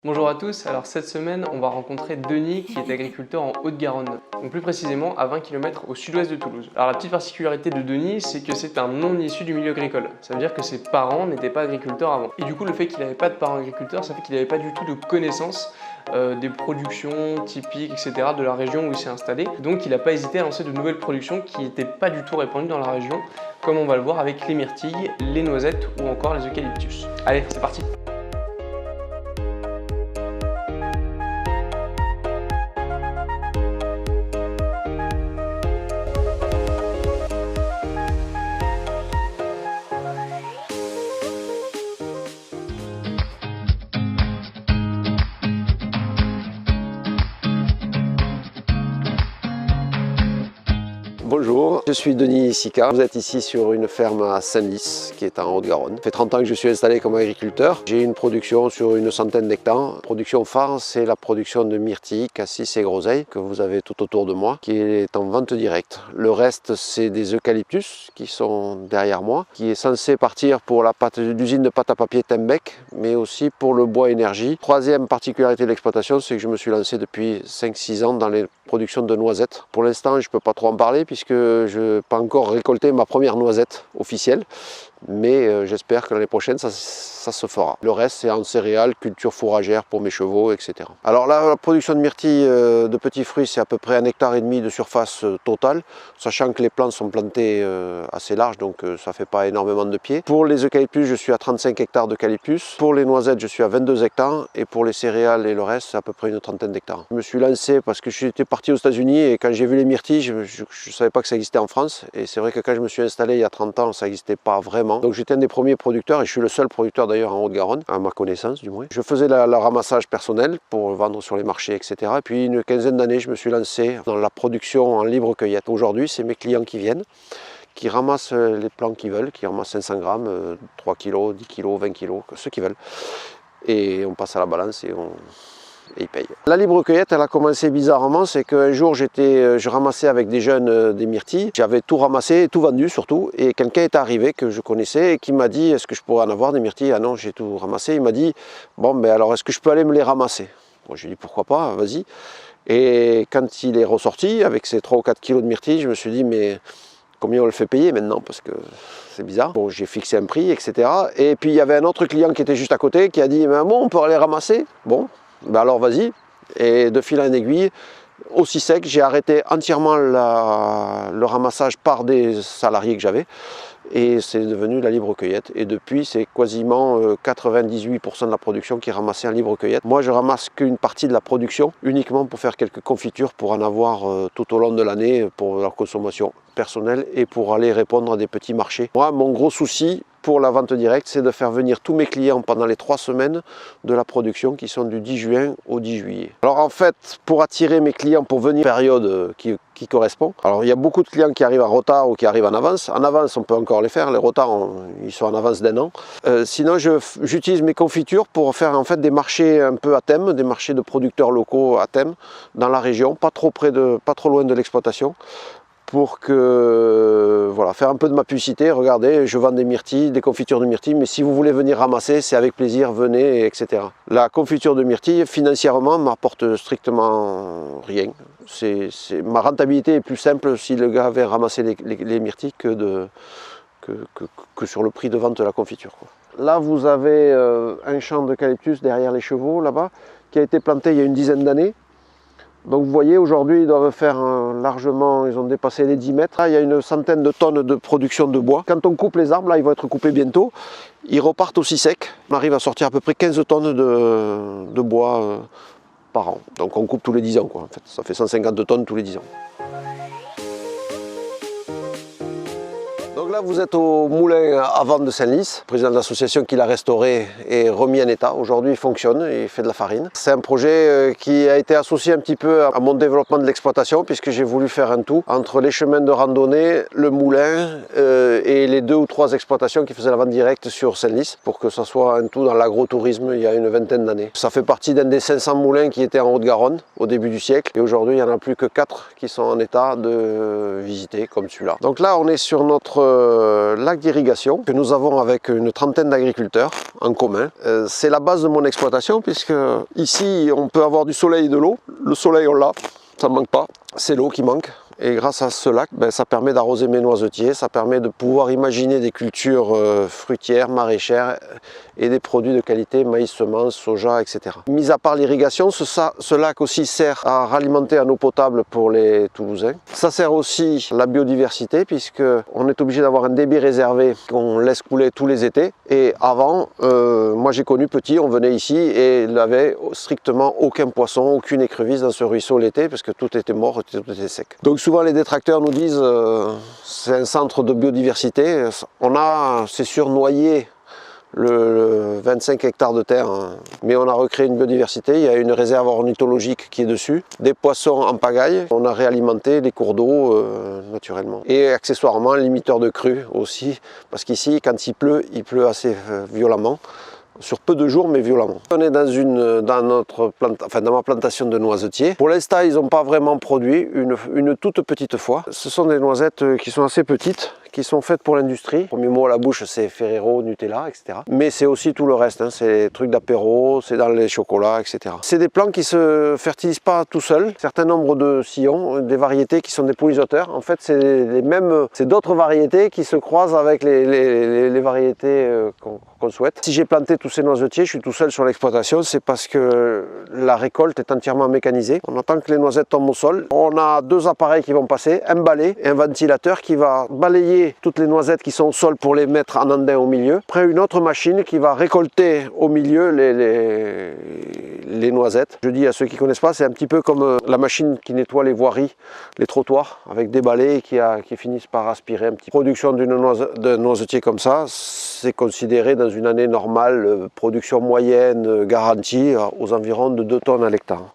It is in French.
Bonjour à tous, alors cette semaine on va rencontrer Denis qui est agriculteur en Haute-Garonne, donc plus précisément à 20 km au sud-ouest de Toulouse. Alors la petite particularité de Denis, c'est que c'est un non issu du milieu agricole, ça veut dire que ses parents n'étaient pas agriculteurs avant. Et du coup le fait qu'il n'avait pas de parents agriculteurs, ça fait qu'il n'avait pas du tout de connaissances des productions typiques, etc. de la région où il s'est installé. Donc il n'a pas hésité à lancer de nouvelles productions qui n'étaient pas du tout répandues dans la région, comme on va le voir avec les myrtilles, les noisettes ou encore les eucalyptus. Allez, c'est parti! Bonjour, je suis Denis Sica. Vous êtes ici sur une ferme à Senlis, qui est en Haute-Garonne. Ça fait 30 ans que je suis installé comme agriculteur. J'ai une production sur une centaine d'hectares. La production phare, c'est la production de myrtilles, cassis et groseilles, que vous avez tout autour de moi, qui est en vente directe. Le reste, c'est des eucalyptus qui sont derrière moi, qui est censé partir pour l'usine de pâte à papier Tembec, mais aussi pour le bois énergie. Troisième particularité de l'exploitation, c'est que je me suis lancé depuis 5-6 ans dans les productions de noisettes. Pour l'instant, je ne peux pas trop en parler puisque je n'ai pas encore récolté ma première noisette officielle, mais j'espère que l'année prochaine ça se fera. Le reste c'est en céréales, culture fourragère pour mes chevaux, etc. Alors là, la production de myrtilles de petits fruits, c'est à peu près 1,5 hectare de surface totale, sachant que les plants sont plantés assez larges, donc ça ne fait pas énormément de pieds. Pour les eucalyptus, je suis à 35 hectares d'eucalyptus. Pour les noisettes, je suis à 22 hectares, et pour les céréales et le reste, c'est à peu près une trentaine d'hectares. Je me suis lancé parce que j'étais parti aux États-Unis et quand j'ai vu les myrtilles, je ne savais pas que ça existait en France, et c'est vrai que quand je me suis installé il y a 30 ans, ça n'existait pas vraiment. Donc j'étais un des premiers producteurs, et je suis le seul producteur d'ailleurs en Haute-Garonne, à ma connaissance du moins. Je faisais le ramassage personnel pour vendre sur les marchés, etc. Et puis une quinzaine d'années, je me suis lancé dans la production en libre cueillette. Aujourd'hui, c'est mes clients qui viennent, qui ramassent les plants qu'ils veulent, qui ramassent 500 grammes, 3 kg, 10 kg, 20 kg, ceux qui veulent. Et on passe à la balance et ils payent. La libre cueillette, elle a commencé bizarrement, c'est qu'un jour je ramassais avec des jeunes des myrtilles, j'avais tout ramassé, tout vendu surtout, et quelqu'un est arrivé que je connaissais et qui m'a dit est-ce que je pourrais en avoir des myrtilles? Ah non, j'ai tout ramassé. Il m'a dit bon ben alors est-ce que je peux aller me les ramasser? Bon, je lui ai dit pourquoi pas, vas-y. Et quand il est ressorti avec ses 3 ou 4 kilos de myrtilles, je me suis dit mais combien on le fait payer maintenant, parce que c'est bizarre. Bon, j'ai fixé un prix, etc. Et puis il y avait un autre client qui était juste à côté qui a dit mais bon, on peut aller ramasser? Bon, ben alors vas-y. Et de fil en aiguille, aussi sec, j'ai arrêté entièrement le ramassage par des salariés que j'avais. Et c'est devenu la libre cueillette. Et depuis, c'est quasiment 98% de la production qui est ramassée en libre cueillette. Moi, je ramasse qu'une partie de la production, uniquement pour faire quelques confitures, pour en avoir tout au long de l'année, pour leur consommation personnelle et pour aller répondre à des petits marchés. Moi, mon gros souci pour la vente directe, c'est de faire venir tous mes clients pendant les 3 semaines de la production qui sont du 10 juin au 10 juillet. Alors en fait, pour attirer mes clients pour venir à une période qui correspond, alors il y a beaucoup de clients qui arrivent en retard ou qui arrivent en avance. En avance, on peut encore les faire, les retards, ils sont en avance d'1 an. Sinon, j'utilise mes confitures pour faire en fait des marchés un peu à thème, des marchés de producteurs locaux à thème dans la région, pas trop loin de l'exploitation, pour que, voilà, faire un peu de ma publicité. Regardez, je vends des myrtilles, des confitures de myrtilles, mais si vous voulez venir ramasser, c'est avec plaisir, venez, etc. La confiture de myrtilles, financièrement, m'apporte strictement rien. Ma rentabilité est plus simple si le gars vient ramasser les myrtilles que sur le prix de vente de la confiture, quoi. Là, vous avez un champ d'eucalyptus derrière les chevaux, là-bas, qui a été planté il y a une dizaine d'années. Donc vous voyez, aujourd'hui, ils doivent faire largement, ils ont dépassé les 10 mètres. Là, il y a une centaine de tonnes de production de bois. Quand on coupe les arbres, là, ils vont être coupés bientôt. Ils repartent aussi secs. On arrive à sortir à peu près 15 tonnes de bois par an. Donc on coupe tous les 10 ans, quoi, en fait. Ça fait 150 tonnes tous les 10 ans. Donc là, vous êtes au moulin à vent de Senlis, président de l'association qui l'a restauré et remis en état. Aujourd'hui, il fonctionne et il fait de la farine. C'est un projet qui a été associé un petit peu à mon développement de l'exploitation, puisque j'ai voulu faire un tout entre les chemins de randonnée, le moulin et les 2 ou 3 exploitations qui faisaient la vente directe sur Senlis, pour que ça soit un tout dans l'agrotourisme il y a une vingtaine d'années. Ça fait partie d'un des 500 moulins qui étaient en Haute-Garonne au début du siècle, et aujourd'hui, il n'y en a plus que 4 qui sont en état de visiter, comme celui-là. Donc là, on est sur notre lac d'irrigation que nous avons avec une trentaine d'agriculteurs en commun. C'est la base de mon exploitation puisque ici on peut avoir du soleil et de l'eau. Le soleil on l'a, ça ne manque pas, c'est l'eau qui manque. Et grâce à ce lac, ça permet d'arroser mes noisetiers, ça permet de pouvoir imaginer des cultures fruitières, maraîchères et des produits de qualité, maïs, semences, soja, etc. Mis à part l'irrigation, ce lac aussi sert à ralimenter en eau potable pour les Toulousains. Ça sert aussi à la biodiversité puisqu'on est obligé d'avoir un débit réservé qu'on laisse couler tous les étés. Et avant, moi j'ai connu petit, on venait ici et il n'avait strictement aucun poisson, aucune écrevisse dans ce ruisseau l'été parce que tout était mort, tout était sec. Donc souvent les détracteurs nous disent c'est un centre de biodiversité. On a, c'est sûr, noyé le 25 hectares de terre, mais on a recréé une biodiversité. Il y a une réserve ornithologique qui est dessus, des poissons en pagaille. On a réalimenté les cours d'eau naturellement. Et accessoirement, un limiteur de crues aussi, parce qu'ici, quand il pleut assez violemment. Sur peu de jours, mais violemment. On est dans ma plantation de noisetiers. Pour l'instant, ils n'ont pas vraiment produit une toute petite fois. Ce sont des noisettes qui sont assez petites, qui sont faites pour l'industrie. Le premier mot à la bouche, c'est Ferrero, Nutella, etc. Mais c'est aussi tout le reste, hein. C'est des trucs d'apéro, c'est dans les chocolats, etc. C'est des plants qui ne se fertilisent pas tout seuls. Certain nombre de sillons, des variétés qui sont des pollinisateurs. En fait, c'est d'autres variétés qui se croisent avec les variétés qu'on souhaite. Si j'ai planté tous ces noisetiers, je suis tout seul sur l'exploitation, c'est parce que la récolte est entièrement mécanisée. On attend que les noisettes tombent au sol. On a deux appareils qui vont passer, un balai et un ventilateur qui va balayer toutes les noisettes qui sont au sol pour les mettre en andin au milieu. Après, une autre machine qui va récolter au milieu les noisettes. Je dis à ceux qui ne connaissent pas, c'est un petit peu comme la machine qui nettoie les voiries, les trottoirs, avec des balais qui finissent par aspirer un petit peu. Production d'un noisetier comme ça, c'est considéré dans une année normale, production moyenne garantie aux environs de 2 tonnes à l'hectare.